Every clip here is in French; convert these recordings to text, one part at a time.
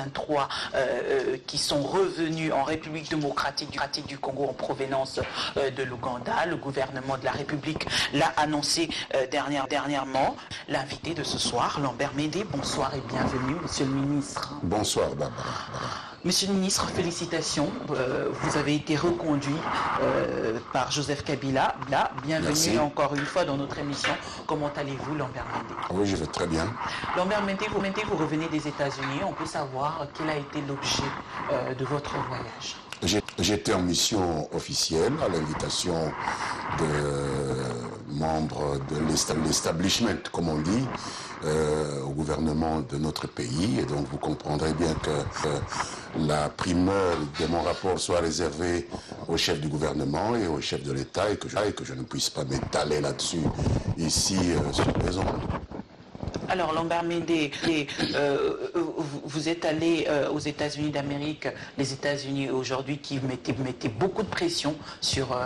23 qui sont revenus en République démocratique du Congo en provenance de l'Ouganda. Le gouvernement de la République l'a annoncé dernièrement. L'invité de ce soir, Lambert Mende, bonsoir et bienvenue, Monsieur le Ministre. Bonsoir, Barbara. Monsieur le Ministre, félicitations. Vous avez été reconduit par Joseph Kabila. Bienvenue Merci. encore une fois dans notre émission. Comment allez-vous, Lambert Mende? Oui, je vais très bien. Lambert Mende, vous revenez des États-Unis. On peut savoir quel a été l'objet de votre voyage? J'étais en mission officielle à l'invitation de membres de l'establishment, comme on dit, au gouvernement de notre pays. Et donc vous comprendrez bien que la primeur de mon rapport soit réservée au chef du gouvernement et au chef de l'État et que je ne puisse pas m'étaler là-dessus ici sur les ondes. Alors, Lambert Mende, vous êtes allé aux États-Unis d'Amérique, les États-Unis aujourd'hui qui mettaient beaucoup de pression sur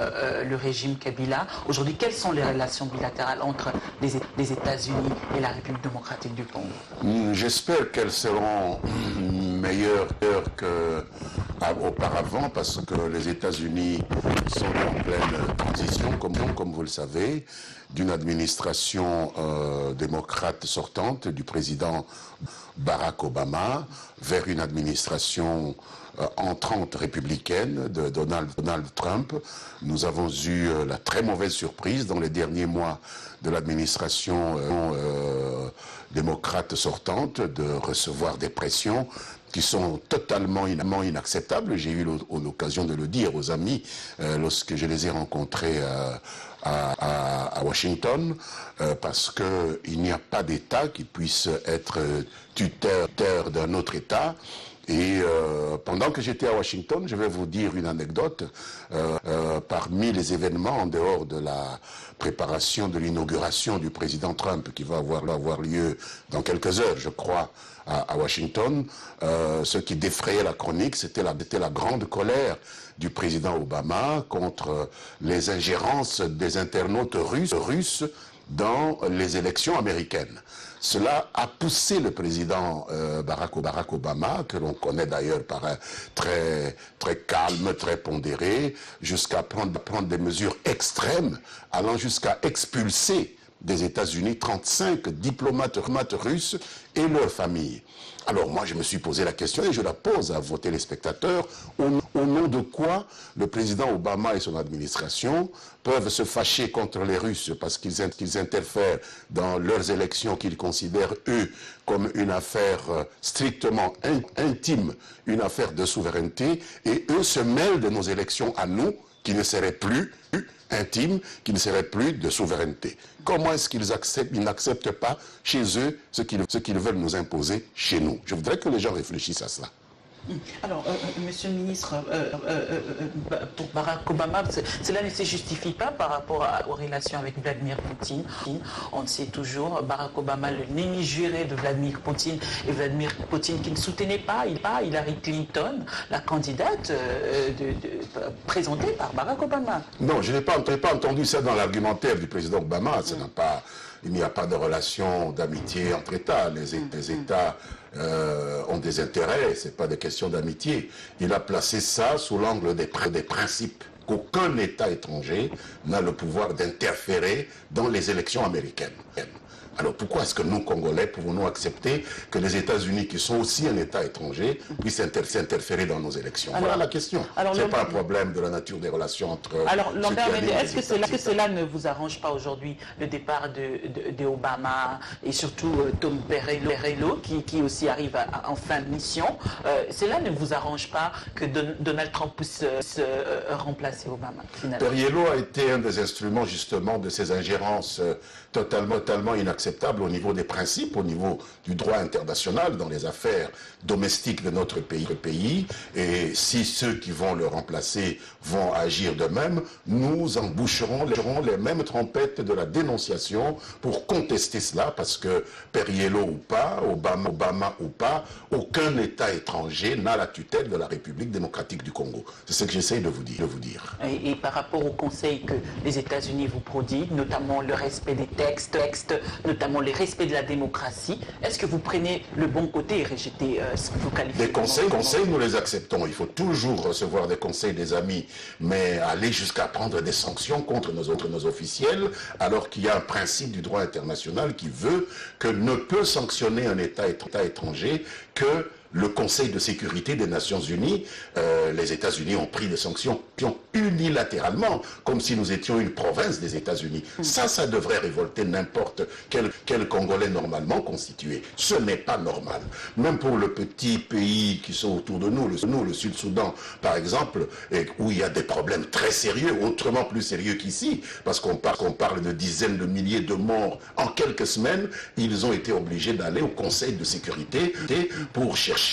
le régime Kabila. Aujourd'hui, quelles sont les relations bilatérales entre les États-Unis et la République démocratique du Congo? J'espère qu'elles seront meilleures qu'auparavant parce que les États-Unis sont en pleine transition, comme vous le savez, d'une administration démocrate sortante du président Barack Obama vers une administration entrante républicaine de Donald Trump. Nous avons eu la très mauvaise surprise dans les derniers mois de l'administration démocrate sortante de recevoir des pressions qui sont totalement inacceptables. J'ai eu l'occasion de le dire aux amis lorsque je les ai rencontrés à Washington, parce qu'il n'y a pas d'État qui puisse être tuteur d'un autre État. Et pendant que j'étais à Washington, je vais vous dire une anecdote. Parmi les événements, en dehors de la préparation de l'inauguration du président Trump, qui va avoir lieu dans quelques heures, je crois, à Washington, ce qui défrayait la chronique, c'était la grande colère du président Obama contre les ingérences des internautes russes dans les élections américaines. Cela a poussé le président Barack Obama, que l'on connaît d'ailleurs par un très calme, très pondéré, jusqu'à prendre des mesures extrêmes, allant jusqu'à expulser des États-Unis 35 diplomates russes et leurs familles. Alors moi, je me suis posé la question et je la pose à vos téléspectateurs. Au nom de quoi le président Obama et son administration peuvent se fâcher contre les Russes parce qu'ils interfèrent dans leurs élections qu'ils considèrent, eux, comme une affaire strictement intime, une affaire de souveraineté, et eux se mêlent de nos élections à nous, qui ne seraient plus intimes, qui ne seraient plus de souveraineté. Comment est-ce qu'ils n'acceptent pas chez eux ce qu'ils veulent nous imposer chez nous? Je voudrais que les gens réfléchissent à cela. Alors, Monsieur le Ministre, pour Barack Obama, cela ne se justifie pas par rapport aux relations avec Vladimir Poutine. On le sait toujours, Barack Obama l'ennemi juré de Vladimir Poutine, et Vladimir Poutine qui ne soutenait pas Hillary Clinton, la candidate présentée par Barack Obama. Non, je n'ai pas entendu ça dans l'argumentaire du président Obama. Il n'y a pas de relation d'amitié entre États. Les États ont des intérêts, ce n'est pas des questions d'amitié. Il a placé ça sous l'angle des principes. Qu'aucun État étranger n'a le pouvoir d'interférer dans les élections américaines. Alors pourquoi est-ce que nous, Congolais, pouvons-nous accepter que les États-Unis, qui sont aussi un État étranger, puissent interférer dans nos élections? Voilà la question. Ce n'est pas un problème de la nature des relations entre... Alors, Lambert Mende, est-ce que cela ne vous arrange pas aujourd'hui, le départ de Obama et surtout Tom Perello, qui aussi arrive en fin de mission? Cela ne vous arrange pas que Donald Trump puisse remplacer Obama, finalement? Perello a été un des instruments, justement, de ces ingérences totalement inacceptables au niveau des principes, au niveau du droit international, dans les affaires domestiques de notre pays. Et si ceux qui vont le remplacer vont agir de même, nous emboucherons les mêmes trompettes de la dénonciation pour contester cela, parce que Perello ou pas, Obama ou pas, aucun État étranger n'a la tutelle de la République démocratique du Congo. C'est ce que j'essaie de vous dire. Et par rapport au conseil que les États-Unis vous prodiguent, notamment le respect des textes, notamment le respect de la démocratie. Est-ce que vous prenez le bon côté et rejetez ce que vous qualifiez? Des conseils, nous les acceptons. Il faut toujours recevoir des conseils des amis, mais aller jusqu'à prendre des sanctions contre nos officiels, alors qu'il y a un principe du droit international qui veut que ne peut sanctionner un État étranger que le Conseil de sécurité des Nations Unies. Les États-Unis ont pris des sanctions unilatéralement, comme si nous étions une province des États-Unis. Ça devrait révolter n'importe quel Congolais normalement constitué. Ce n'est pas normal. Même pour le petit pays qui sont autour de nous, le Sud-Soudan, par exemple, où il y a des problèmes très sérieux, autrement plus sérieux qu'ici, parce qu'on parle de dizaines de milliers de morts en quelques semaines, ils ont été obligés d'aller au Conseil de sécurité pour chercher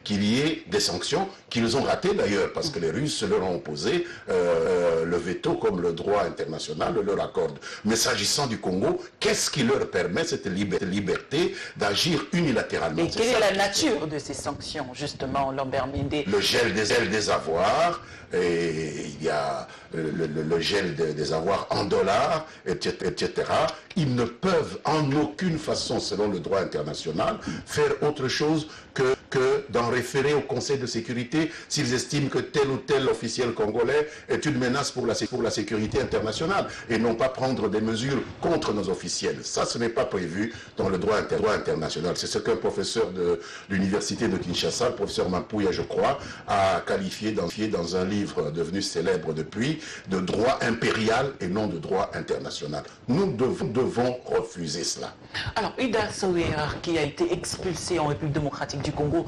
qu'il y ait des sanctions qu'ils ont ratées d'ailleurs, parce que les Russes leur ont opposé le veto comme le droit international leur accorde. Mais s'agissant du Congo, qu'est-ce qui leur permet cette liberté d'agir unilatéralement? Et quelle est la nature de ces sanctions, justement, Lambert Mende? Le gel des avoirs, et il y a le gel des avoirs en dollars, etc. Ils ne peuvent en aucune façon, selon le droit international, faire autre chose que d'en référer au Conseil de sécurité s'ils estiment que tel ou tel officiel congolais est une menace pour la sécurité internationale, et non pas prendre des mesures contre nos officiels. Ça, ce n'est pas prévu dans le droit international. C'est ce qu'un professeur de l'université de Kinshasa, le professeur Mampouya, je crois, a qualifié dans un livre devenu célèbre depuis, de droit impérial et non de droit international. Nous devons refuser cela. Alors, Uda Sowera, qui a été expulsé en République démocratique du Congo,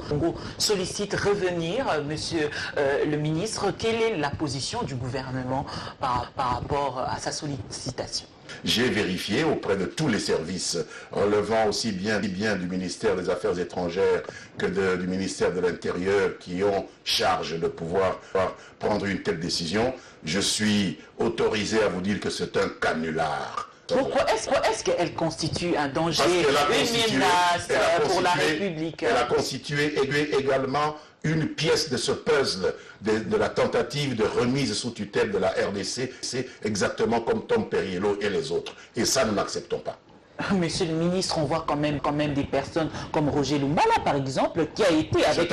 sollicite revenir, monsieur le ministre. Quelle est la position du gouvernement par rapport à sa sollicitation? J'ai vérifié auprès de tous les services relevant aussi bien du ministère des Affaires étrangères que du ministère de l'Intérieur qui ont charge de pouvoir prendre une telle décision. Je suis autorisé à vous dire que c'est un canular. Pourquoi est-ce qu'elle constitue un danger, une menace pour la République? Elle a constitué également une pièce de ce puzzle de la tentative de remise sous tutelle de la RDC, c'est exactement comme Tom Perriello et les autres. Et ça, nous n'acceptons pas. Monsieur le ministre, on voit quand même des personnes comme Roger Lumbala, par exemple, qui a été avec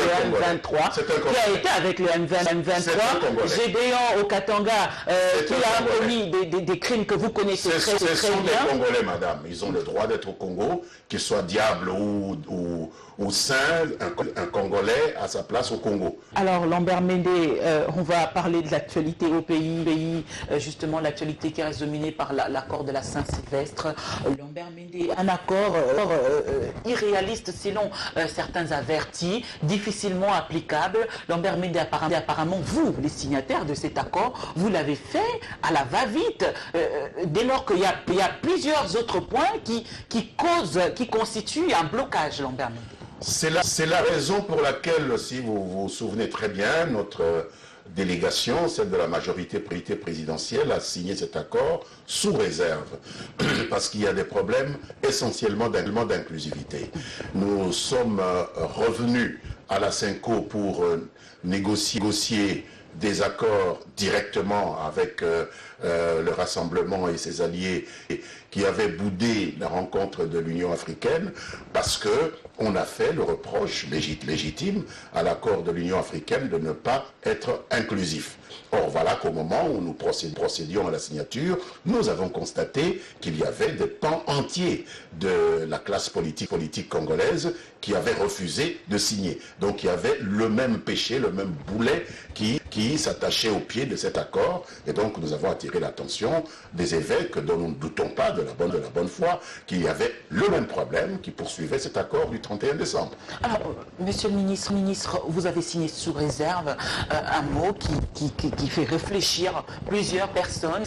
le M23, Gédéon au Katanga, qui a commis des crimes que vous connaissez très bien. Ce sont des Congolais, madame. Ils ont le droit d'être au Congo, qu'ils soient diables ou saint, un Congolais à sa place au Congo. Alors, Lambert Mende, on va parler de l'actualité au pays, justement l'actualité qui reste dominée par l'accord de la Saint-Sylvestre. Lambert Mende, un accord irréaliste selon certains avertis, difficilement applicable. Lambert Mende, apparemment, vous, les signataires de cet accord, vous l'avez fait à la va-vite, dès lors qu'il y a plusieurs autres points qui constituent un blocage, Lambert Mende. C'est la raison pour laquelle, si vous vous souvenez très bien, notre délégation, celle de la majorité présidentielle, a signé cet accord sous réserve, parce qu'il y a des problèmes essentiellement d'inclusivité. Nous sommes revenus à la CENCO pour négocier des accords directement avec le Rassemblement et ses alliés qui avaient boudé la rencontre de l'Union africaine, parce que on a fait le reproche légitime à l'accord de l'Union africaine de ne pas être inclusif. Or, voilà qu'au moment où nous procédions à la signature, nous avons constaté qu'il y avait des pans entiers de la classe politique congolaise qui avaient refusé de signer. Donc il y avait le même péché, le même boulet qui s'attachait au pied de cet accord. Et donc nous avons attiré l'attention des évêques dont nous ne doutons pas de la bonne foi, qu'il y avait le même problème qui poursuivait cet accord du 31 décembre. Alors, monsieur le ministre, vous avez signé sous réserve un mot qui fait réfléchir plusieurs personnes.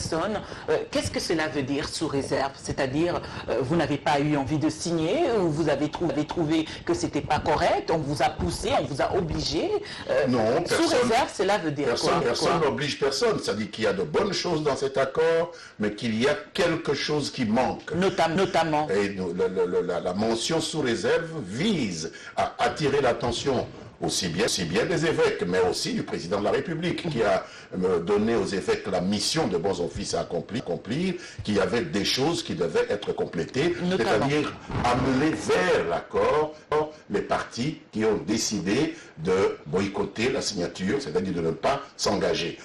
Qu'est-ce que cela veut dire sous réserve? C'est-à-dire, vous n'avez pas eu envie de signer, ou vous avez trouvé que c'était pas correct, on vous a poussé, on vous a obligé? Non, sous réserve, cela veut dire quoi? Personne n'oblige personne. Ça dit qu'il y a de bonnes choses dans cet accord, mais qu'il y a quelque chose qui manque. Notamment. Et la mention sous réserve vise à attirer l'attention aussi bien des évêques, mais aussi du président de la République, qui a donné aux évêques la mission de bons offices à accomplir, qu'il y avait des choses qui devaient être complétées, c'est-à-dire amener vers l'accord les partis qui ont décidé de boycotter la signature, c'est-à-dire de ne pas s'engager,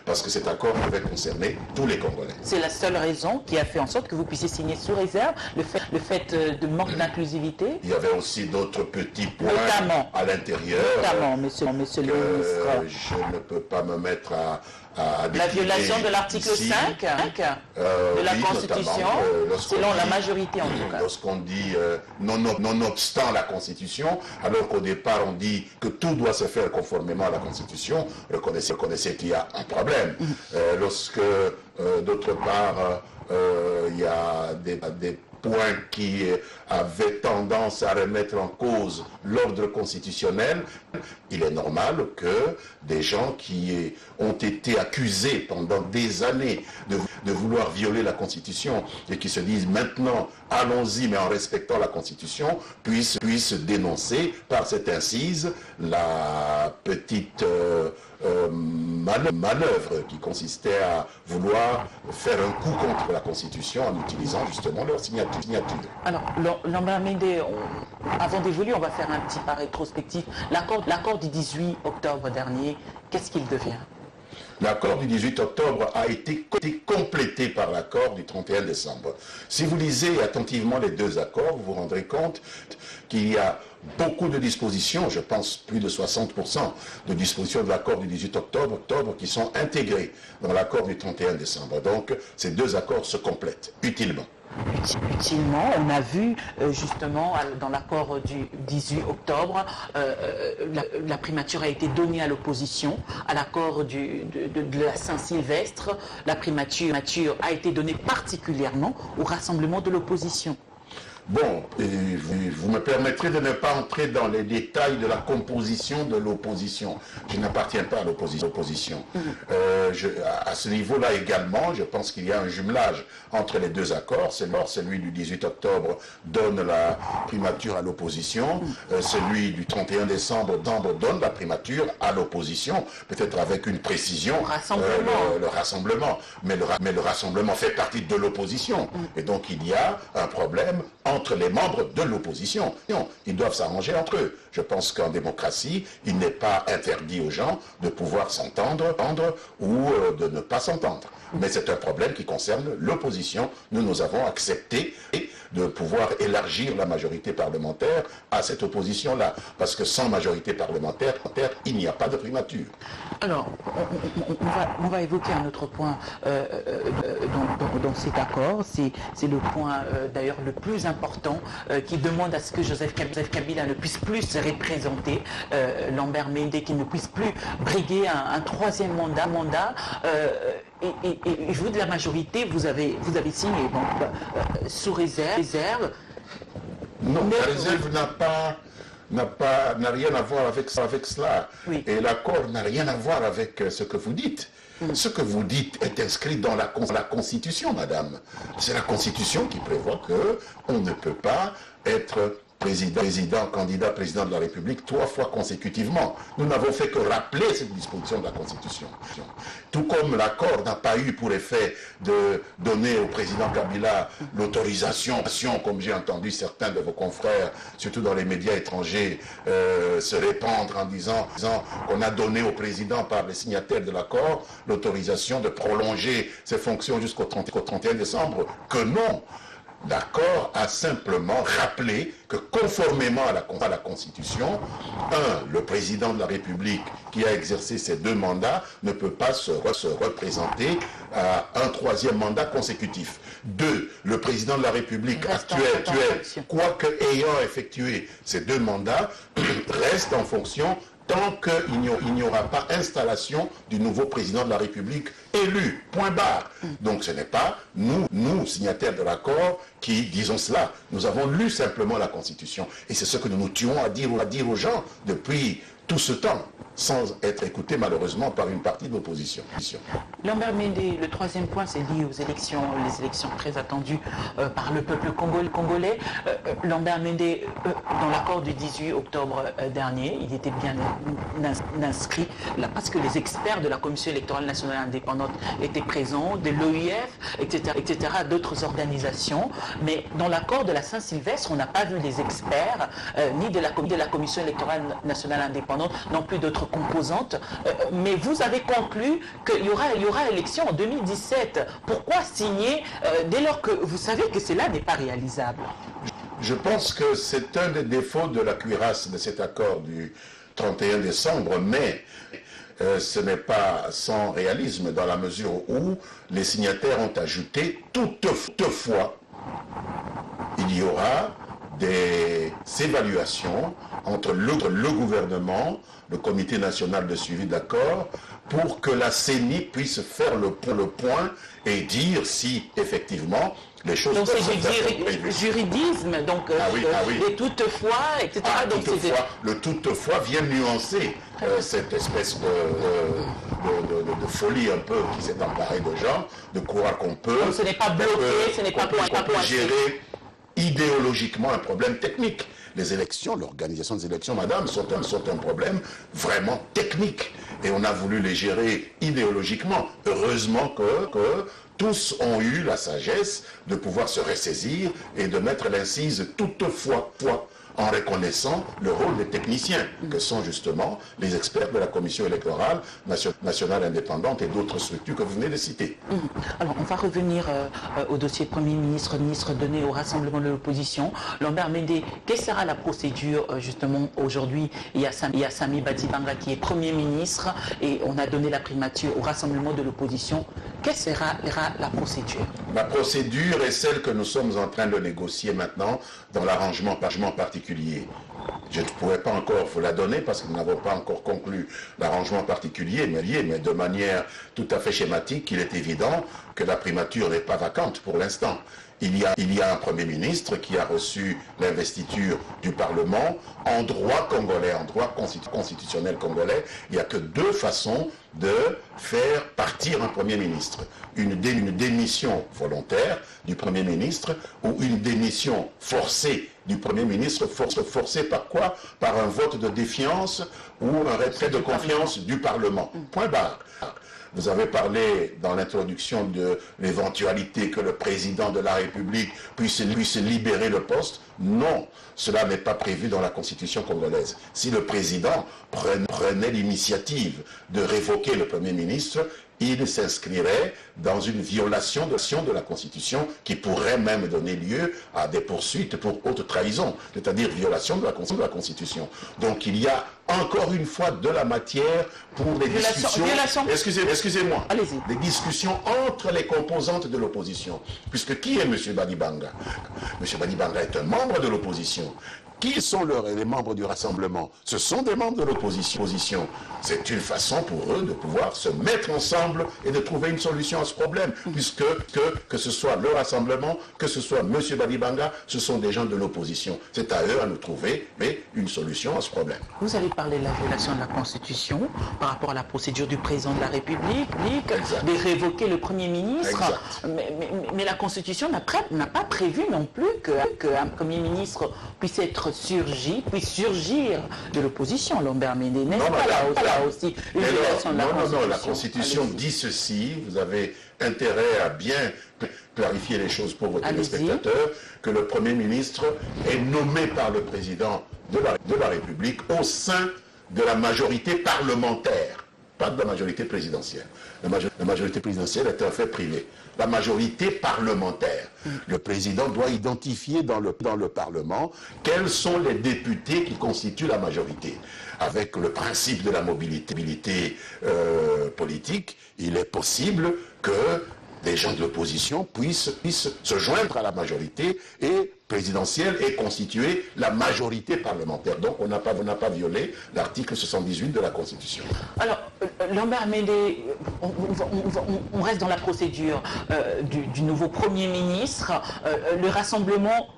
parce que cet accord devait concerner tous les Congolais. C'est la seule raison qui a fait en sorte que vous puissiez signer sous réserve, le fait de manque d'inclusivité. Il y avait aussi d'autres petits points à l'intérieur. Notamment, monsieur le ministre. Je ne peux pas me mettre à la violation de l'article 5 de la Constitution, selon la majorité en tout cas. Lorsqu'on dit nonobstant la Constitution, alors qu'au départ on dit que tout doit se faire conformément à la Constitution, reconnaissez qu'il y a un problème. Lorsque, d'autre part, il y a des points qui avaient tendance à remettre en cause l'ordre constitutionnel, il est normal que des gens qui ont été accusés pendant des années de vouloir violer la Constitution et qui se disent maintenant allons-y mais en respectant la Constitution, puissent dénoncer par cette incise la petite manœuvre qui consistait à vouloir faire un coup contre la Constitution en utilisant justement leur signature. Alors, Lambert Mende, avant d'évoluer, on va faire un petit pas rétrospectif. L'accord du 18 octobre dernier, qu'est-ce qu'il devient? L'accord du 18 octobre a été complété par l'accord du 31 décembre. Si vous lisez attentivement les deux accords, vous vous rendrez compte qu'il y a beaucoup de dispositions, je pense plus de 60% de dispositions de l'accord du 18 octobre, qui sont intégrées dans l'accord du 31 décembre. Donc ces deux accords se complètent utilement. Utilement, on a vu justement dans l'accord du 18 octobre, la primature a été donnée à l'opposition. À l'accord de la Saint-Sylvestre, la primature a été donnée particulièrement au rassemblement de l'opposition. Bon, vous me permettrez de ne pas entrer dans les détails de la composition de l'opposition. Je n'appartiens pas à l'opposition. À ce niveau-là également, je pense qu'il y a un jumelage entre les deux accords. Celui du 18 octobre donne la primature à l'opposition. Celui du 31 décembre donne la primature à l'opposition, peut-être avec une précision. Le rassemblement. Mais le rassemblement fait partie de l'opposition. Et donc il y a un problème entre les membres de l'opposition. Ils doivent s'arranger entre eux. Je pense qu'en démocratie, il n'est pas interdit aux gens de pouvoir s'entendre ou de ne pas s'entendre. Mais c'est un problème qui concerne l'opposition. Nous avons accepté de pouvoir élargir la majorité parlementaire à cette opposition-là. Parce que sans majorité parlementaire, il n'y a pas de primature. Alors, on va évoquer un autre point dans cet accord. C'est le point d'ailleurs le plus important qui demande à ce que Joseph Kabila ne puisse plus se représenter, Lambert Mende qui ne puisse plus briguer un troisième mandat. Et vous de la majorité, vous avez signé donc, sous réserve. Non, la réserve n'a rien à voir avec cela. Oui. Et l'accord n'a rien à voir avec ce que vous dites. Ce que vous dites est inscrit dans la Constitution, madame. C'est la Constitution qui prévoit qu'on ne peut pas être candidat président de la République 3 fois consécutivement. Nous n'avons fait que rappeler cette disposition de la Constitution. Tout comme l'accord n'a pas eu pour effet de donner au président Kabila l'autorisation, comme j'ai entendu certains de vos confrères, surtout dans les médias étrangers, se répandre en disant qu'on a donné au président par les signataires de l'accord l'autorisation de prolonger ses fonctions jusqu'au 31 décembre, que non. L'accord a simplement rappelé que conformément à la Constitution, le président de la République qui a exercé ces 2 mandats ne peut pas se représenter à un 3e mandat consécutif. 2, le président de la République actuel, quoique ayant effectué ces 2 mandats, reste en fonction tant qu'il n'y aura pas installation du nouveau président de la République élu, point barre. Donc ce n'est pas nous, signataires de l'accord, qui disons cela. Nous avons lu simplement la Constitution. Et c'est ce que nous nous tuons à dire aux gens depuis tout ce temps. sans être écouté malheureusement par une partie de l'opposition. Lambert Mende, le troisième point, c'est lié aux élections, les élections très attendues par le peuple congolais. Lambert Mende, dans l'accord du 18 octobre dernier, il était bien inscrit, là, parce que les experts de la Commission électorale nationale indépendante étaient présents, de l'OIF, etc., d'autres organisations. Mais dans l'accord de la Saint-Sylvestre, on n'a pas vu les experts, ni de la Commission électorale nationale indépendante, non plus d'autres composantes. Mais vous avez conclu qu'il y aura élection en 2017. Pourquoi signer dès lors que vous savez que cela n'est pas réalisable? Je pense que c'est un des défauts de la cuirasse de cet accord du 31 décembre, mais ce n'est pas sans réalisme dans la mesure où les signataires ont ajouté toutefois il y aura des évaluations entre le gouvernement, le Comité national de suivi d'accord, pour que la CENI puisse faire le point et dire si effectivement les choses donc peuvent c'est du juridisme, donc oui. et toutefois, etc. Donc le toutefois vient nuancer cette espèce de folie un peu qui s'est emparée de gens, de croire qu'on peut... Donc ce n'est pas bloqué, ce n'est pas gérer idéologiquement un problème technique. Les élections, l'organisation des élections, madame, sont un problème vraiment technique. Et on a voulu les gérer idéologiquement. Heureusement que tous ont eu la sagesse de pouvoir se ressaisir et de mettre l'incise toutefois en reconnaissant le rôle des techniciens, que sont justement les experts de la Commission électorale nationale indépendante et d'autres structures que vous venez de citer. Alors, on va revenir au dossier Premier ministre donné au rassemblement de l'opposition. Lambert Mende, quelle sera la procédure justement aujourd'hui? Il y a Sami Badibanga qui est Premier ministre et on a donné la primature au rassemblement de l'opposition. Quelle sera la procédure? La procédure est celle que nous sommes en train de négocier maintenant dans l'arrangement particulier. Je ne pourrais pas encore vous la donner parce que nous n'avons pas encore conclu l'arrangement particulier, mais de manière tout à fait schématique, il est évident que la primature n'est pas vacante pour l'instant. Il y a un Premier ministre qui a reçu l'investiture du Parlement en droit congolais, en droit constitutionnel congolais. Il n'y a que deux façons de faire partir un Premier ministre. Une démission volontaire du Premier ministre ou une démission forcée du Premier ministre. Forcée par quoi? Par un vote de défiance ou un retrait de confiance du Parlement. Point barre. Vous avez parlé dans l'introduction de l'éventualité que le président de la République puisse libérer le poste. Non, cela n'est pas prévu dans la Constitution congolaise. Si le président prenait l'initiative de révoquer le Premier ministre, il s'inscrirait dans une violation de la Constitution qui pourrait même donner lieu à des poursuites pour haute trahison, c'est-à-dire violation de la Constitution. Donc il y a encore une fois de la matière pour des discussions... Excusez-moi. Allez-y. Des discussions entre les composantes de l'opposition. Puisque qui est M. Badibanga? M. Badibanga est un membre de l'opposition. Qui sont les membres du rassemblement? Ce sont des membres de l'opposition. C'est une façon pour eux de pouvoir se mettre ensemble et de trouver une solution à ce problème. Puisque que ce soit le rassemblement, que ce soit M. Badibanga, ce sont des gens de l'opposition. C'est à eux à nous trouver une solution à ce problème. Vous avez parlé de la violation de la Constitution par rapport à la procédure du président de la République, de révoquer le Premier ministre. Mais la Constitution n'a pas prévu non plus qu'un Premier ministre puisse surgir de l'opposition. Lambert Mende n'est pas là aussi une violation de la Constitution. Non, la Constitution dit ceci, vous avez intérêt à bien clarifier les choses pour vos téléspectateurs, que le Premier ministre est nommé par le président de la République au sein de la majorité parlementaire, pas de la majorité présidentielle. La majorité présidentielle est un fait privé. La majorité parlementaire. Le président doit identifier dans le Parlement quels sont les députés qui constituent la majorité. Avec le principe de la mobilité politique, il est possible que des gens de l'opposition puissent se joindre à la majorité et présidentielle et constituer la majorité parlementaire. Donc on n'a pas violé l'article 78 de la Constitution. Alors, Lambert Mende, on reste dans la procédure du nouveau Premier ministre. Le rassemblement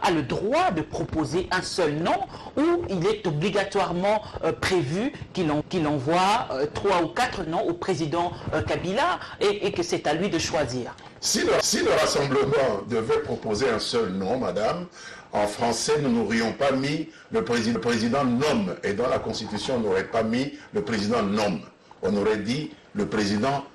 a le droit de proposer un seul nom, ou il est obligatoirement prévu qu'il envoie 3 ou 4 noms au président Kabila et que c'est à lui de choisir? Si le rassemblement devait proposer un seul nom, madame, en français, nous n'aurions pas mis le président nomme, et dans la Constitution, on n'aurait pas mis le président nomme. On aurait dit le président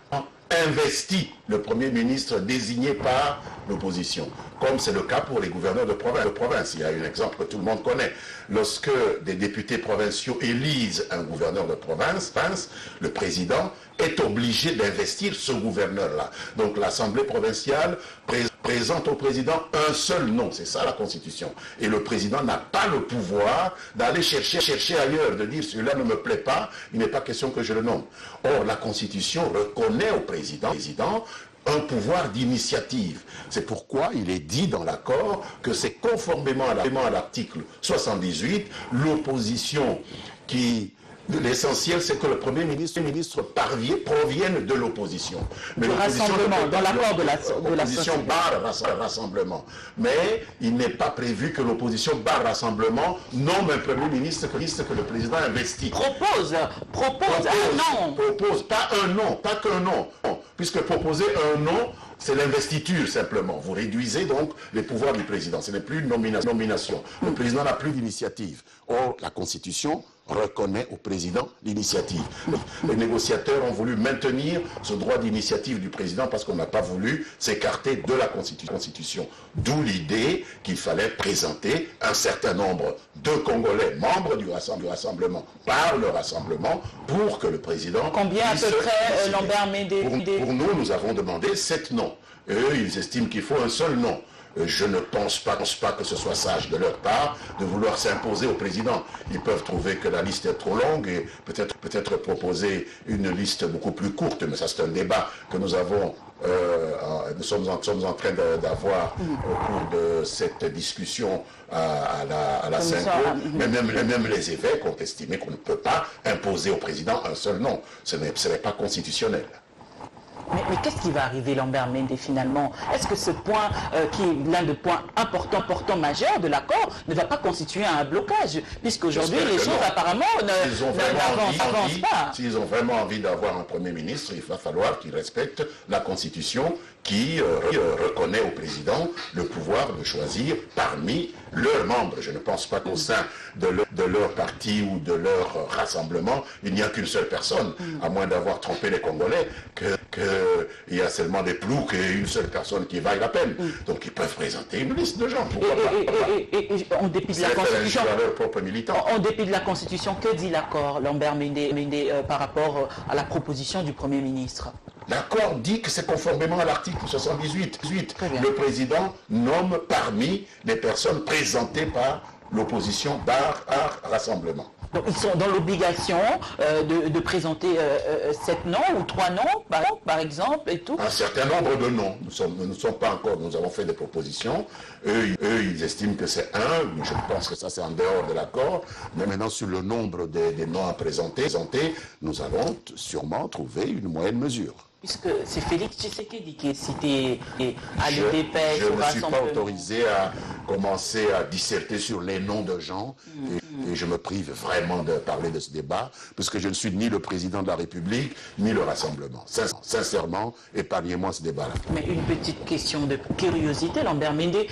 investit le Premier ministre désigné par l'opposition, comme c'est le cas pour les gouverneurs de province. Il y a un exemple que tout le monde connaît. Lorsque des députés provinciaux élisent un gouverneur de province, le président est obligé d'investir ce gouverneur-là. Donc l'Assemblée provinciale présente au président un seul nom, c'est ça la Constitution. Et le président n'a pas le pouvoir d'aller chercher ailleurs, de dire celui-là ne me plaît pas, il n'est pas question que je le nomme. Or, la Constitution reconnaît au président un pouvoir d'initiative. C'est pourquoi il est dit dans l'accord que c'est conformément à l'article 78, l'opposition qui... L'essentiel, c'est que le Premier ministre provienne de l'opposition. Mais rassemblement, dans l'accord de l'opposition barre rassemblement. Mais il n'est pas prévu que l'opposition barre rassemblement nomme un Premier ministre que le président investit. Propose un nom. Propose, pas un nom, pas qu'un nom. Puisque proposer un nom, c'est l'investiture simplement. Vous réduisez donc les pouvoirs du président. Ce n'est plus une nomination. Le président n'a plus d'initiative. Or, la Constitution reconnaît au président l'initiative. Les négociateurs ont voulu maintenir ce droit d'initiative du président parce qu'on n'a pas voulu s'écarter de la Constitution. D'où l'idée qu'il fallait présenter un certain nombre de Congolais membres du rassemblement par le rassemblement pour que le président... Combien à peu près, Lambert Méndé? Pour nous, nous avons demandé 7 noms. Eux, ils estiment qu'il faut un seul nom. Je ne pense pas que ce soit sage de leur part de vouloir s'imposer au président. Ils peuvent trouver que la liste est trop longue et peut-être proposer une liste beaucoup plus courte, mais ça c'est un débat que nous avons, nous sommes en train d'avoir au cours de cette discussion à la Synco. Mais même les évêques ont estimé qu'on ne peut pas imposer au président un seul nom. Ce n'est pas constitutionnel. Mais qu'est-ce qui va arriver, Lambert Méndé, finalement? Est-ce que ce point, qui est l'un des points importants, majeurs de l'accord, ne va pas constituer un blocage? Puisqu'aujourd'hui, les choses, apparemment, n'avancent pas. S'ils ont vraiment envie d'avoir un Premier ministre, il va falloir qu'ils respectent la Constitution qui reconnaît au président le pouvoir de choisir parmi leurs membres. Je ne pense pas qu'au sein de leur parti ou de leur rassemblement, il n'y a qu'une seule personne, à moins d'avoir trompé les Congolais, qu'il y a seulement des ploucs et une seule personne qui vaille la peine. Donc ils peuvent présenter une liste de gens. Et en dépit de la Constitution, leur propre militant. En dépit de la Constitution, que dit l'accord, Lambert Méndé, par rapport à la proposition du Premier ministre? L'accord dit que c'est conformément à l'article 78. Le président nomme parmi les personnes présentées par l'opposition par rassemblement. Donc ils sont dans l'obligation de présenter 7 noms ou 3 noms, par exemple, et tout. Un certain nombre de noms. Nous ne sommes pas encore, nous avons fait des propositions. Eux, ils estiment que c'est un, mais je pense que ça c'est en dehors de l'accord. Mais maintenant, sur le nombre des noms à présenter, nous allons sûrement trouver une moyenne mesure. Puisque c'est Félix Tshisekedi qui est cité à l'UDPS. Je ne suis pas autorisé à commencer à disserter sur les noms de gens et je me prive vraiment de parler de ce débat puisque je ne suis ni le président de la République ni le Rassemblement. Sincèrement, épargnez-moi ce débat-là. Mais une petite question de curiosité, Lambert Méndé,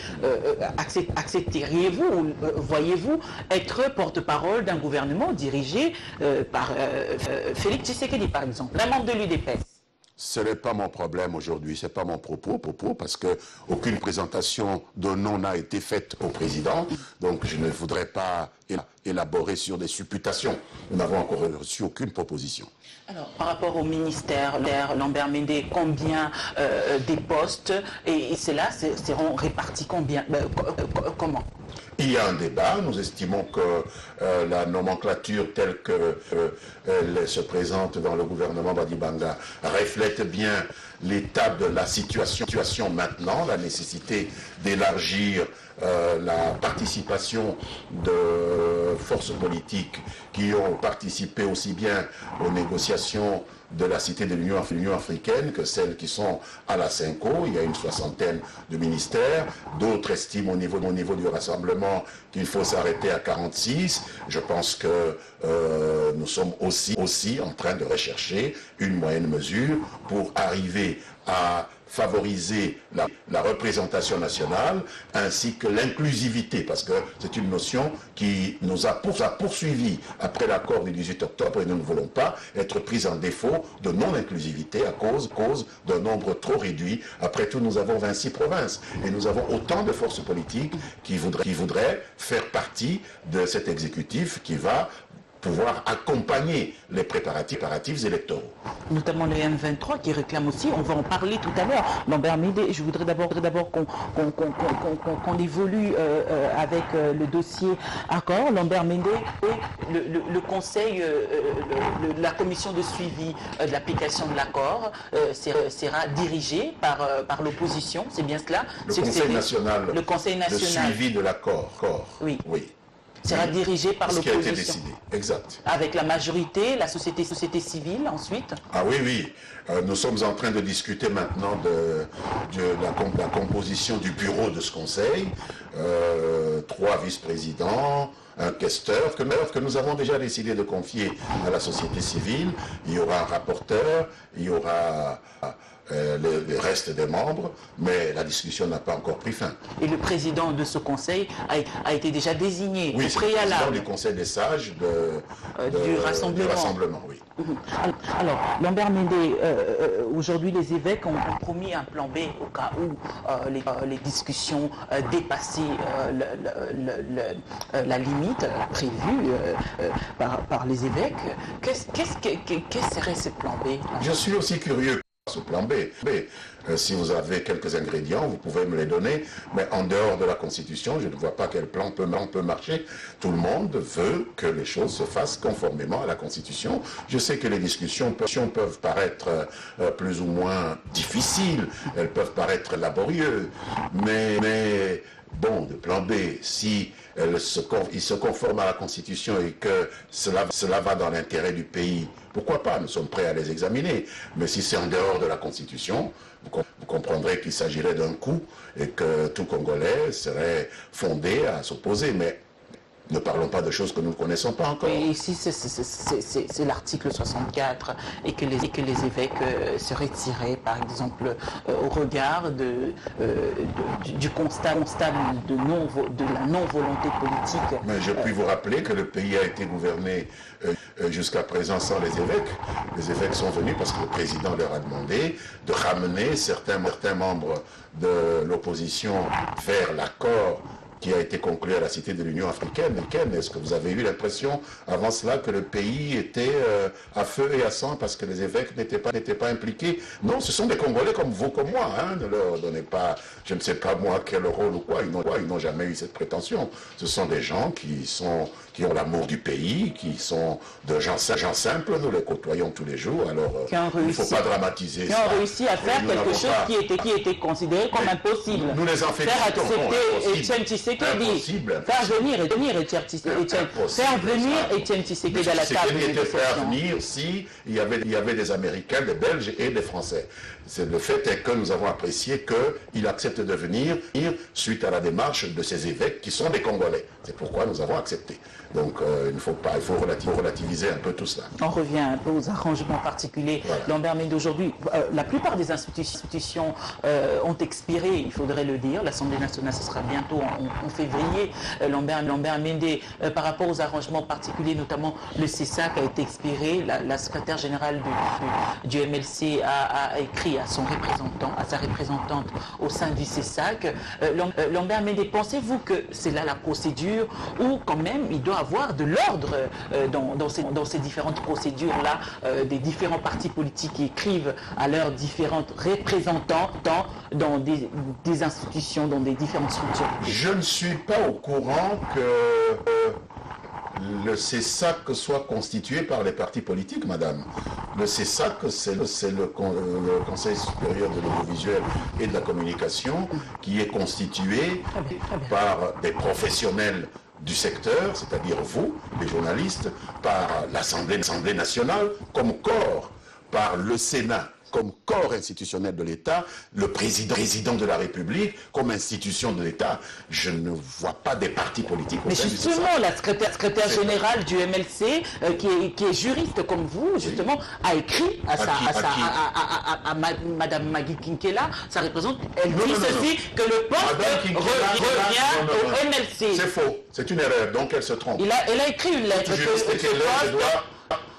accepteriez-vous, voyez-vous être porte-parole d'un gouvernement dirigé par Félix Tshisekedi, par exemple, un membre de l'UDPS? Ce n'est pas mon problème aujourd'hui, ce n'est pas mon propos, parce qu'aucune présentation de nom n'a été faite au président, donc je ne voudrais pas élaborer sur des supputations. Nous n'avons encore reçu aucune proposition. Alors, par rapport au ministère, Lambert Méndé, combien des postes, et ceux-là seront répartis combien, comment? Il y a un débat, nous estimons que la nomenclature telle qu'elle se présente dans le gouvernement Badibanga reflète bien l'état de la situation maintenant, la nécessité d'élargir la participation de forces politiques qui ont participé aussi bien aux négociations de la Cité de l'Union africaine que celles qui sont à la Cinco. Il y a une soixantaine de ministères. D'autres estiment au niveau du rassemblement qu'il faut s'arrêter à 46. Je pense que nous sommes aussi en train de rechercher une moyenne mesure pour arriver à favoriser la représentation nationale ainsi que l'inclusivité, parce que c'est une notion qui nous a poursuivis après l'accord du 18 octobre et nous ne voulons pas être pris en défaut de non-inclusivité à cause d'un nombre trop réduit. Après tout, nous avons 26 provinces et nous avons autant de forces politiques qui voudraient faire partie de cet exécutif qui va pouvoir accompagner les préparatifs électoraux. Notamment le M23 qui réclame aussi, on va en parler tout à l'heure. Lambert Méndé, je voudrais d'abord qu'on évolue avec le dossier accord. Lambert Méndé et le conseil, la commission de suivi de l'application de l'accord sera dirigée par l'opposition, c'est bien cela? Le Conseil national de suivi de l'accord. Oui. Oui. Sera dirigé par l'opposition. Ce qui a été décidé, exact. Avec la majorité, la société civile ensuite. Ah oui. Nous sommes en train de discuter maintenant de la composition du bureau de ce conseil. 3 vice-présidents, un questeur que nous avons déjà décidé de confier à la société civile. Il y aura un rapporteur, il y aura le reste des membres, mais la discussion n'a pas encore pris fin. Et le président de ce conseil a été déjà désigné au préalable. Oui, c'est le président du conseil des sages du rassemblement. Oui. Alors, Lambert Méndé, aujourd'hui les évêques ont promis un plan B au cas où les discussions dépassaient la limite prévue par les évêques. Quel serait ce plan B? Je suis aussi curieux. Ce plan B. Si vous avez quelques ingrédients, vous pouvez me les donner, mais en dehors de la Constitution, je ne vois pas quel plan peut marcher. Tout le monde veut que les choses se fassent conformément à la Constitution. Je sais que les discussions peuvent paraître plus ou moins difficiles, elles peuvent paraître laborieuses, mais bon, de plan B, si il se conforme à la Constitution et que cela va dans l'intérêt du pays, pourquoi pas? Nous sommes prêts à les examiner. Mais si c'est en dehors de la Constitution, vous comprendrez qu'il s'agirait d'un coup et que tout Congolais serait fondé à s'opposer. Mais ne parlons pas de choses que nous ne connaissons pas encore. Et si c'est l'article 64 et que les évêques seraient tirés, par exemple, au regard du constat de la non-volonté politique. Mais je puis vous rappeler que le pays a été gouverné jusqu'à présent sans les évêques. Les évêques sont venus parce que le président leur a demandé de ramener certains membres de l'opposition vers l'accord qui a été conclu à la Cité de l'Union africaine. Est-ce que vous avez eu l'impression avant cela que le pays était à feu et à sang parce que les évêques n'étaient pas impliqués? Non, ce sont des Congolais comme vous, comme moi. Ne leur donnez pas, je ne sais pas moi quel rôle ou quoi. Ils n'ont jamais eu cette prétention. Ce sont des gens qui ont l'amour du pays, qui sont de gens simples. Nous les côtoyons tous les jours. Alors, il ne faut pas dramatiser ça. Qui ont réussi à faire quelque chose qui était considéré comme impossible. Nous les en félicitons. Faire venir Étienne Tshisekedi à la table de négociation. Faire venir si il y avait des Américains, des Belges et des Français. Le fait est que nous avons apprécié qu'il accepte de venir suite à la démarche de ces évêques qui sont des Congolais. C'est pourquoi nous avons accepté. Donc il faut relativiser un peu tout cela. On revient un peu aux arrangements particuliers. Voilà. Lambert Méndé, aujourd'hui, la plupart des institutions ont expiré, il faudrait le dire. L'Assemblée nationale, ce sera bientôt en février. Lambert Méndé, par rapport aux arrangements particuliers, notamment le CESAC a été expiré. La secrétaire générale du MLC a écrit à sa représentante au sein du CESAC. Lambert Méndé, pensez-vous que c'est là la procédure ou quand même il doit avoir de l'ordre dans ces différentes procédures-là, des différents partis politiques qui écrivent à leurs différents représentants dans des institutions, dans des différentes structures? Je ne suis pas au courant que le CESAC soit constitué par les partis politiques, madame. Le CESAC, c'est le Conseil supérieur de l'audiovisuel et de la communication, qui est constitué par des professionnels du secteur, c'est-à-dire vous, les journalistes, par l'Assemblée nationale comme corps par le Sénat comme corps institutionnel de l'État, le président de la République comme institution de l'État. Je ne vois pas des partis politiques au Mais sein du CESAC. justement, la secrétaire générale du MLC, qui est juriste comme vous, justement, a écrit à Madame Magui Kinkela, ça représente, elle dit ceci, que le poste revient au MLC. C'est faux, c'est une erreur, donc elle se trompe. Elle a écrit une lettre.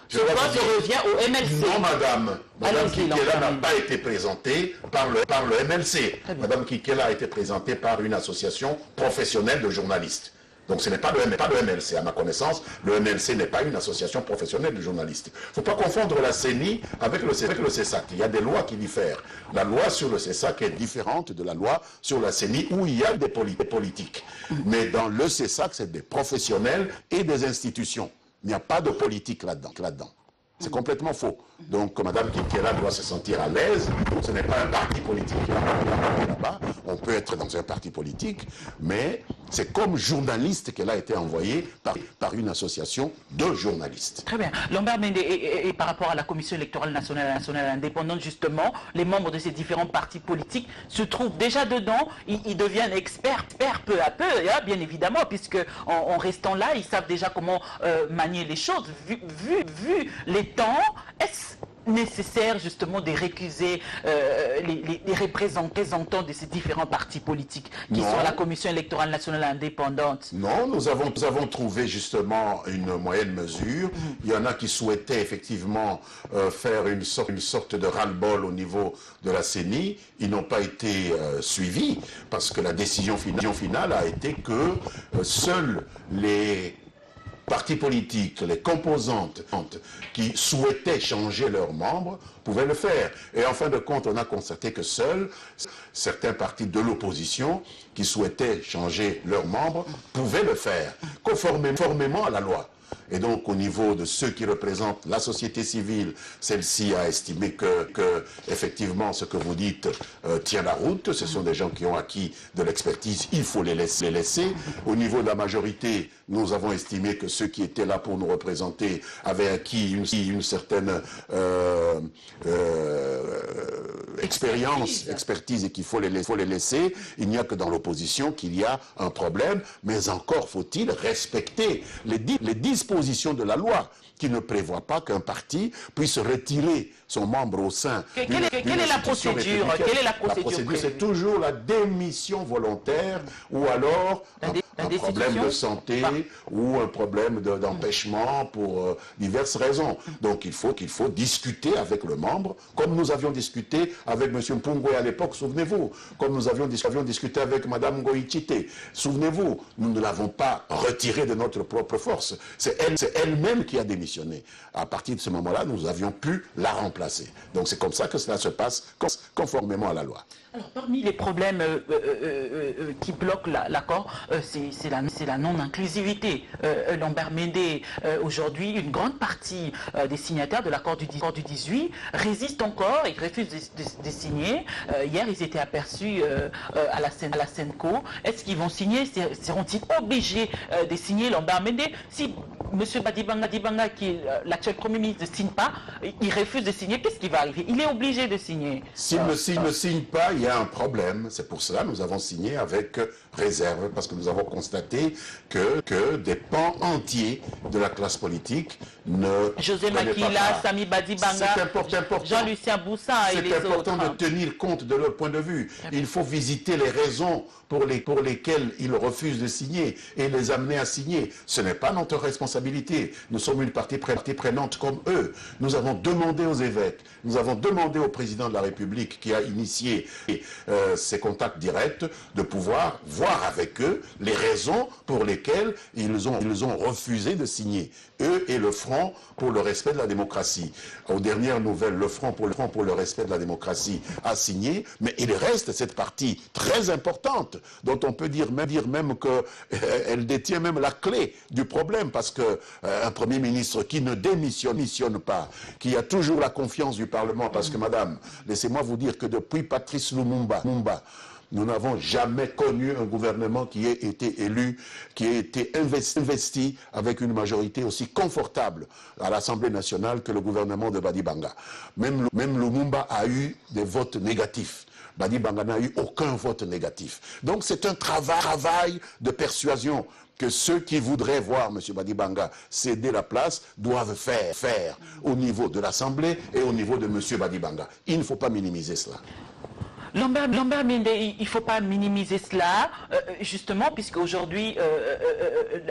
Je revient au MLC. Non, madame. Madame Kinkela n'a pas été présentée par le MLC. Madame Kinkela a été présentée par une association professionnelle de journalistes. Donc ce n'est pas le MLC, à ma connaissance. Le MLC n'est pas une association professionnelle de journalistes. Il ne faut pas confondre la CENI avec le CESAC. Il y a des lois qui diffèrent. La loi sur le CESAC est différente de la loi sur la CENI où il y a des politiques. Mais dans le CESAC, c'est des professionnels et des institutions. Il n'y a pas de politique là-dedans. C'est complètement faux. Donc, Mme Kinkela doit se sentir à l'aise. Ce n'est pas un parti politique qui est là-bas. On peut être dans un parti politique, mais c'est comme journaliste qu'elle a été envoyée par une association de journalistes. Très bien. Lambert Mende, et par rapport à la Commission électorale nationale indépendante, justement, les membres de ces différents partis politiques se trouvent déjà dedans. Ils deviennent experts peu à peu, bien évidemment, puisque en restant là, ils savent déjà comment manier les choses. Vu les temps, est-ce nécessaire justement de récuser les représentants de ces différents partis politiques qui sont à la Commission électorale nationale indépendante? Non, nous avons trouvé justement une moyenne mesure. Il y en a qui souhaitaient effectivement faire une sorte de ras-le-bol au niveau de la CENI. Ils n'ont pas été suivis parce que la décision finale a été que seuls les partis politiques, les composantes qui souhaitaient changer leurs membres pouvaient le faire. Et en fin de compte, on a constaté que seuls certains partis de l'opposition qui souhaitaient changer leurs membres pouvaient le faire, conformément à la loi. Et donc, au niveau de ceux qui représentent la société civile, celle-ci a estimé que effectivement, ce que vous dites tient la route. Ce sont des gens qui ont acquis de l'expertise, il faut les laisser. Au niveau de la majorité, nous avons estimé que ceux qui étaient là pour nous représenter avaient acquis une certaine expertise et qu'il faut les laisser. Il n'y a que dans l'opposition qu'il y a un problème, mais encore faut-il respecter les dispositions de la loi qui ne prévoit pas qu'un parti puisse retirer son membre au sein. Quelle est la procédure? La procédure, c'est toujours la démission volontaire ou alors un problème de santé ou un problème d'empêchement pour diverses raisons. Donc il faut discuter avec le membre, comme nous avions discuté avec M. Mpungwe à l'époque, souvenez-vous, comme nous avions discuté avec Mme Goïchite. Souvenez-vous, nous ne l'avons pas retirée de notre propre force. C'est elle-même qui a démissionné. À partir de ce moment-là, nous avions pu la remplacer. Donc c'est comme ça que cela se passe conformément à la loi. Alors, parmi les problèmes qui bloquent l'accord, c'est la non-inclusivité. Lambert Mende, aujourd'hui, une grande partie des signataires de l'accord du 18 résistent encore et refusent de signer. Hier, ils étaient aperçus à la Senco. Est-ce qu'ils vont signer? Seront-ils obligés de signer, Lambert Mende? Si M. Badibanga, qui est l'actuel Premier ministre, ne signe pas, il refuse de signer, qu'est-ce qui va arriver? Il est obligé de signer. S'il ne signe pas, il y a un problème. C'est pour cela que nous avons signé avec réserve, parce que nous avons constaté que des pans entiers de la classe politique ne... José Makila, Sami Badibanga, Jean-Lucien Boussa et les autres. C'est important de tenir compte de leur point de vue. Il faut visiter les raisons pour lesquelles ils refusent de signer et les amener à signer. Ce n'est pas notre responsabilité. Nous sommes une partie prenante comme eux. Nous avons demandé aux évêques, nous avons demandé au président de la République qui a initié ces contacts directs de pouvoir voir avec eux les raisons pour lesquelles ils ont refusé de signer. Eux et le Front pour le respect de la démocratie. Aux dernières nouvelles, le Front pour le respect de la démocratie a signé, mais il reste cette partie très importante dont on peut dire même qu'elle détient même la clé du problème, parce qu'un Premier ministre qui ne démissionne pas, qui a toujours la confiance du Parlement, parce que madame, laissez-moi vous dire que depuis Patrice Lumumba, Nous n'avons jamais connu un gouvernement qui ait été élu, qui ait été investi avec une majorité aussi confortable à l'Assemblée nationale que le gouvernement de Badibanga. Même Lumumba a eu des votes négatifs. Badibanga n'a eu aucun vote négatif. Donc c'est un travail de persuasion que ceux qui voudraient voir M. Badibanga céder la place doivent faire au niveau de l'Assemblée et au niveau de M. Badibanga. Il ne faut pas minimiser cela. Lambert Mende, il ne faut pas minimiser cela, justement, puisque aujourd'hui,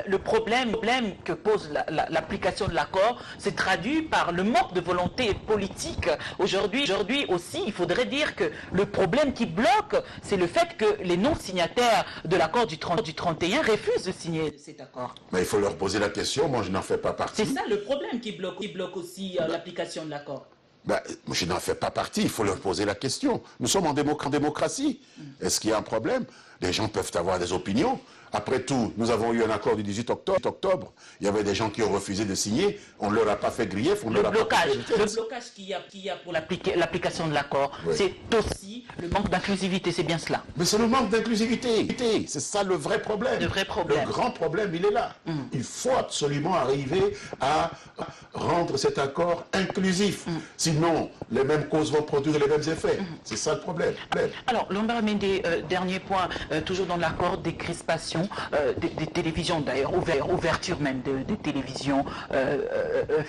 le problème que pose l'application de l'accord s'est traduit par le manque de volonté politique. Aujourd'hui aussi, il faudrait dire que le problème qui bloque, c'est le fait que les non-signataires de l'accord du 31 refusent de signer cet accord. Mais il faut leur poser la question, moi je n'en fais pas partie. C'est ça le problème qui bloque aussi l'application de l'accord. Ben, je n'en fais pas partie, il faut leur poser la question. Nous sommes en démocratie. Est-ce qu'il y a un problème? Les gens peuvent avoir des opinions. Après tout, nous avons eu un accord du 18 octobre. Il y avait des gens qui ont refusé de signer. On ne leur a pas fait grief. Le blocage qu'il y a pour l'application de l'accord, oui, c'est aussi le manque d'inclusivité, c'est bien cela. Mais c'est le manque d'inclusivité. C'est ça le vrai problème. Le grand problème, il est là. Il faut absolument arriver à rendre cet accord inclusif. Sinon, les mêmes causes vont produire les mêmes effets. C'est ça le problème. Alors, Lambert Mende, dernier point, toujours dans l'accord des crispations, des télévisions d'ailleurs, ouverture même des télévisions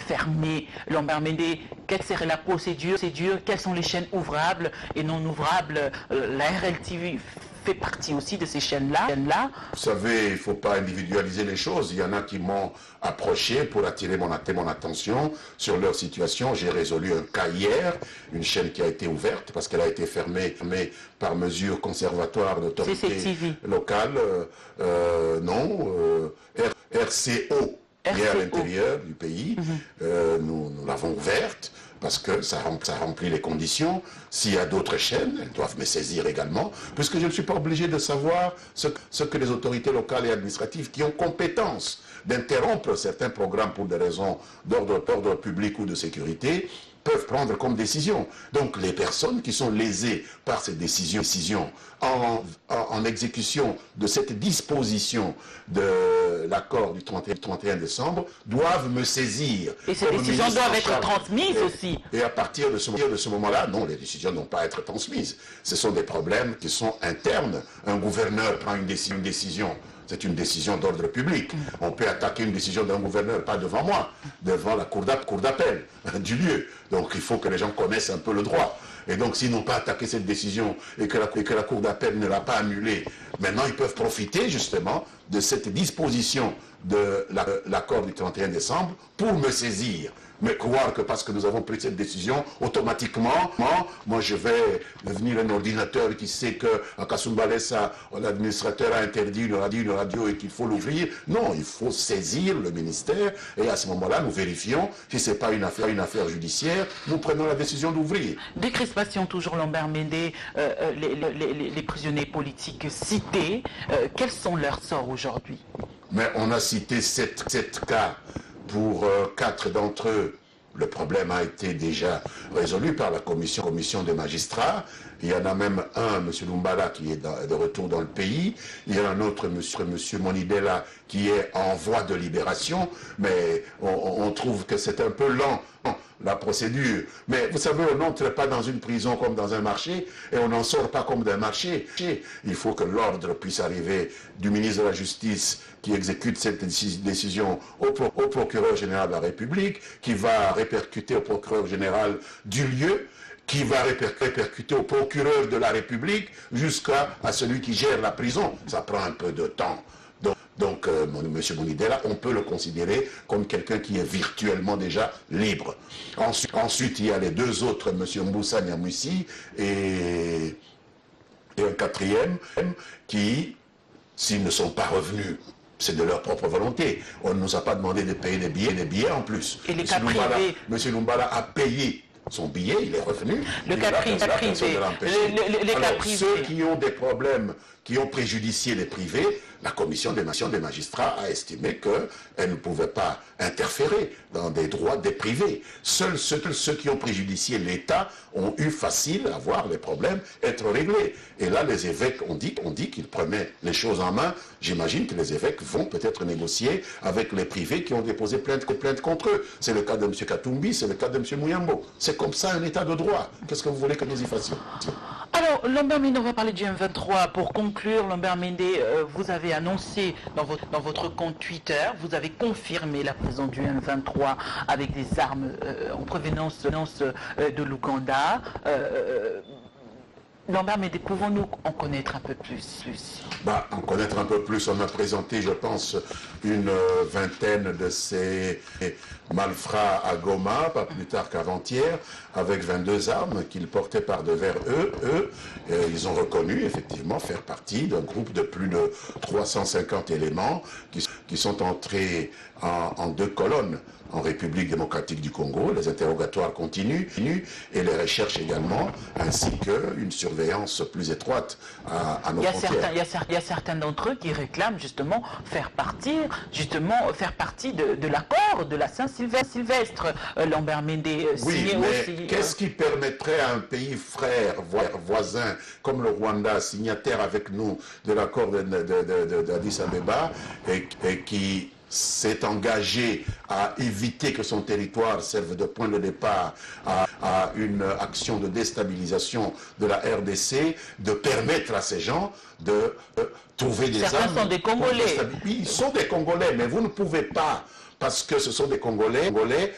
fermées. Lambert Mende, quelle serait la procédure? Quelles sont les chaînes ouvrables et non ouvrables? La RLTV fait partie aussi de ces chaînes-là. Vous savez, il ne faut pas individualiser les choses. Il y en a qui m'ont approché pour attirer mon attention sur leur situation. J'ai résolu un cas hier, une chaîne qui a été ouverte parce qu'elle a été fermée par mesure conservatoire d'autorité locale. RCO, qui est à l'intérieur du pays. Nous l'avons ouverte parce que ça remplit les conditions. S'il y a d'autres chaînes, elles doivent me saisir également, puisque je ne suis pas obligé de savoir ce que les autorités locales et administratives qui ont compétence d'interrompre certains programmes pour des raisons d'ordre public ou de sécurité peuvent prendre comme décision. Donc les personnes qui sont lésées par ces décisions en exécution de cette disposition de l'accord du 31 décembre doivent me saisir. Et ces décisions doivent être transmises aussi. Et à partir de ce moment-là, non, les décisions n'ont pas à être transmises. Ce sont des problèmes qui sont internes. Un gouverneur prend une décision. C'est une décision d'ordre public. On peut attaquer une décision d'un gouverneur, pas devant moi, devant la cour d'appel du lieu. Donc il faut que les gens connaissent un peu le droit. Et donc s'ils n'ont pas attaqué cette décision et que la cour d'appel ne l'a pas annulée, maintenant ils peuvent profiter justement de cette disposition de l'accord du 31 décembre pour me saisir. Mais croire que parce que nous avons pris cette décision, automatiquement, moi je vais devenir un ordinateur qui sait qu'à Kasumbalesa, l'administrateur a interdit une radio et qu'il faut l'ouvrir. Non, il faut saisir le ministère et à ce moment-là, nous vérifions si ce n'est pas une affaire judiciaire, nous prenons la décision d'ouvrir. Décrispation, toujours Lambert Mende, les prisonniers politiques cités, quels sont leurs sorts aujourd'hui? Mais on a cité 7 cas. Pour 4 d'entre eux, le problème a été déjà résolu par la commission des magistrats. Il y en a même un, M. Lumbala, qui est de retour dans le pays. Il y en a un autre, M. Monidela, qui est en voie de libération. Mais on trouve que c'est un peu lent, la procédure. Mais vous savez, on n'entre pas dans une prison comme dans un marché et on n'en sort pas comme d'un marché. Il faut que l'ordre puisse arriver du ministre de la Justice qui exécute cette décision au procureur général de la République, qui va répercuter au procureur général du lieu, qui va répercuter au procureur de la République jusqu'à celui qui gère la prison. Ça prend un peu de temps. Donc M. Monidela, on peut le considérer comme quelqu'un qui est virtuellement déjà libre. Ensuite, il y a les 2 autres, M. Mboussa Nyamwisi et un 4e, qui, s'ils ne sont pas revenus, c'est de leur propre volonté. On ne nous a pas demandé de payer des billets en plus. Et les cas privés. M. Lumbala a payé son billet, il est revenu. Le cas privé. Les cas privés. Ceux qui ont des problèmes, qui ont préjudicié les privés, la commission des magistrats a estimé qu'elle ne pouvait pas interférer dans des droits des privés. Seuls ceux qui ont préjudicié l'État ont eu facile à voir les problèmes être réglés. Et là, les évêques ont dit qu'ils prenaient les choses en main. J'imagine que les évêques vont peut-être négocier avec les privés qui ont déposé plainte contre eux. C'est le cas de M. Katumbi, c'est le cas de M. Mouyambo. C'est comme ça un État de droit. Qu'est-ce que vous voulez que nous y fassions? Alors, Lambert Mende, on va parler du M23. Pour conclure, Lambert Mende, vous avez annoncé dans votre compte Twitter, vous avez confirmé la présence du M23 avec des armes en provenance de l'Ouganda. Lambert Mende, pouvons-nous en connaître un peu plus? En connaître un peu plus, on a présenté, je pense, une vingtaine de ces malfrats à Goma, pas plus tard qu'avant-hier, avec 22 armes qu'ils portaient par devers eux. Ils ont reconnu, effectivement, faire partie d'un groupe de plus de 350 éléments qui sont entrés en 2 colonnes en République démocratique du Congo. Les interrogatoires continuent et les recherches également, ainsi qu'une surveillance plus étroite à nos frontières. Il y a certains d'entre eux qui réclament justement faire partie de l'accord de la Saint-Sylvestre. Lambert Mende signé aussi. Qu'est-ce qui permettrait à un pays frère, voisin, comme le Rwanda, signataire avec nous de l'accord d'Addis Abeba, et qui s'est engagé à éviter que son territoire serve de point de départ à une action de déstabilisation de la RDC, de permettre à ces gens de trouver des armes. Certains sont des Congolais. Ils sont des Congolais, mais vous ne pouvez pas, parce que ce sont des Congolais,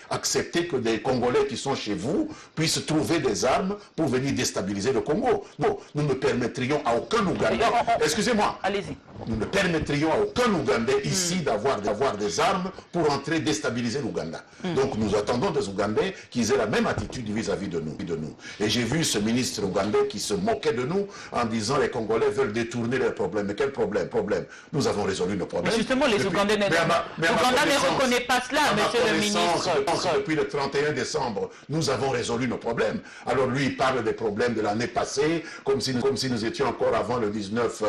accepter que des Congolais qui sont chez vous puissent trouver des armes pour venir déstabiliser le Congo. Non, nous ne permettrions à aucun Ougandais, excusez-moi, allez-y. Nous ne permettrions à aucun Ougandais ici d'avoir des armes pour entrer déstabiliser l'Ouganda. Donc nous attendons des Ougandais qu'ils aient la même attitude vis-à-vis de nous. Et j'ai vu ce ministre ougandais qui se moquait de nous en disant les Congolais veulent détourner leurs problèmes. Mais quel problème? Nous avons résolu nos problèmes. Mais justement, les Ougandais ne reconnaissent pas cela, monsieur le ministre. Je pense que depuis le 31 décembre, nous avons résolu nos problèmes. Alors lui, il parle des problèmes de l'année passée, comme si nous étions encore avant le 19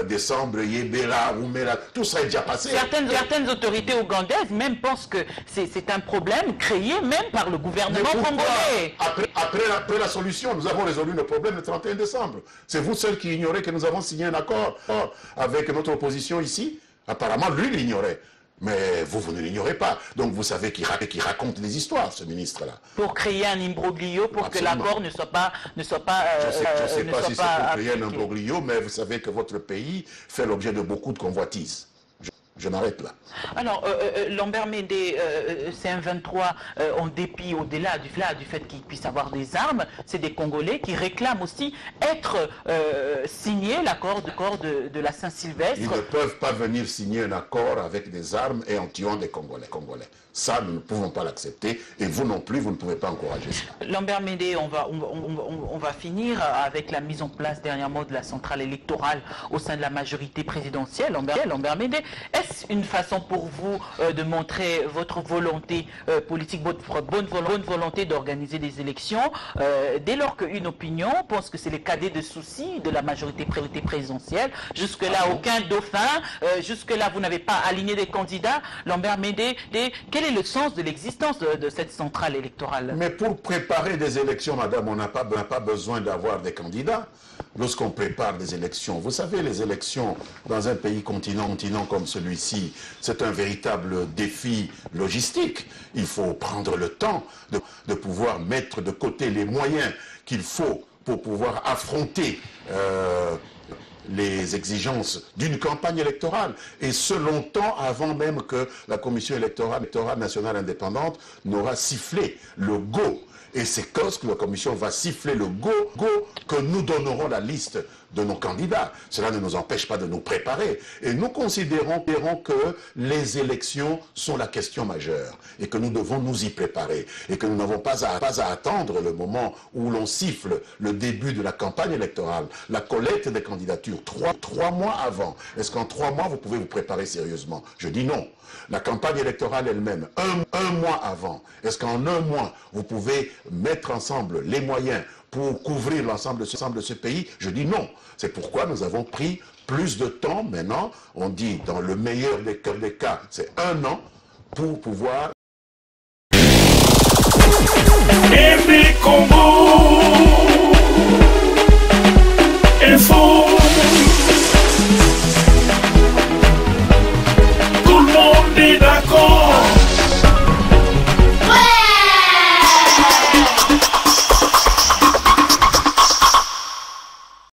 décembre, Yébéla, Oumela, tout ça est déjà passé. Certaines autorités ougandaises même pensent que c'est un problème créé même par le gouvernement congolais. Après la solution, nous avons résolu nos problèmes le 31 décembre. C'est vous seul qui ignorez que nous avons signé un accord avec notre opposition ici. Apparemment, lui l'ignorait. Mais vous ne l'ignorez pas. Donc vous savez qu'il raconte des histoires, ce ministre-là. Pour créer un imbroglio, pour Absolument. Que l'accord ne soit pas je ne sais pas si c'est pour créer un imbroglio, mais vous savez que votre pays fait l'objet de beaucoup de convoitises. Je m'arrête là. Alors, Lambert Mende, c'est un 23 en dépit, au-delà du fait qu'il puisse avoir des armes, c'est des Congolais qui réclament aussi être signé l'accord de la Saint-Sylvestre. Ils ne peuvent pas venir signer un accord avec des armes et en tuant des Congolais. Ça, nous ne pouvons pas l'accepter et vous non plus, vous ne pouvez pas encourager ça. Lambert Mende, on va finir avec la mise en place dernièrement de la centrale électorale au sein de la majorité présidentielle. Lambert Mende, est-ce une façon pour vous de montrer votre volonté politique, votre bonne volonté d'organiser des élections, dès lors qu'une opinion pense que c'est le cadet de soucis de la majorité présidentielle? Jusque-là, aucun dauphin, jusque-là, vous n'avez pas aligné des candidats. Lambert Mende, quel est le sens de l'existence de cette centrale électorale? Mais pour préparer des élections, madame, on n'a pas besoin d'avoir des candidats. Lorsqu'on prépare des élections, vous savez, les élections dans un pays continent comme celui-ci, c'est un véritable défi logistique. Il faut prendre le temps de pouvoir mettre de côté les moyens qu'il faut pour pouvoir affronter les exigences d'une campagne électorale, et ce longtemps avant même que la Commission électorale nationale indépendante n'aura sifflé le go. Et c'est quand la Commission va siffler le go que nous donnerons la liste de nos candidats. Cela ne nous empêche pas de nous préparer. Et nous considérons que les élections sont la question majeure et que nous devons nous y préparer et que nous n'avons pas à attendre le moment où l'on siffle le début de la campagne électorale, la collecte des candidatures, trois mois avant. Est-ce qu'en 3 mois, vous pouvez vous préparer sérieusement? Je dis non. La campagne électorale elle-même, un mois avant. Est-ce qu'en 1 mois, vous pouvez mettre ensemble les moyens pour couvrir l'ensemble de ce pays? Je dis non. C'est pourquoi nous avons pris plus de temps maintenant. On dit, dans le meilleur des cas, c'est 1 an pour pouvoir... Congo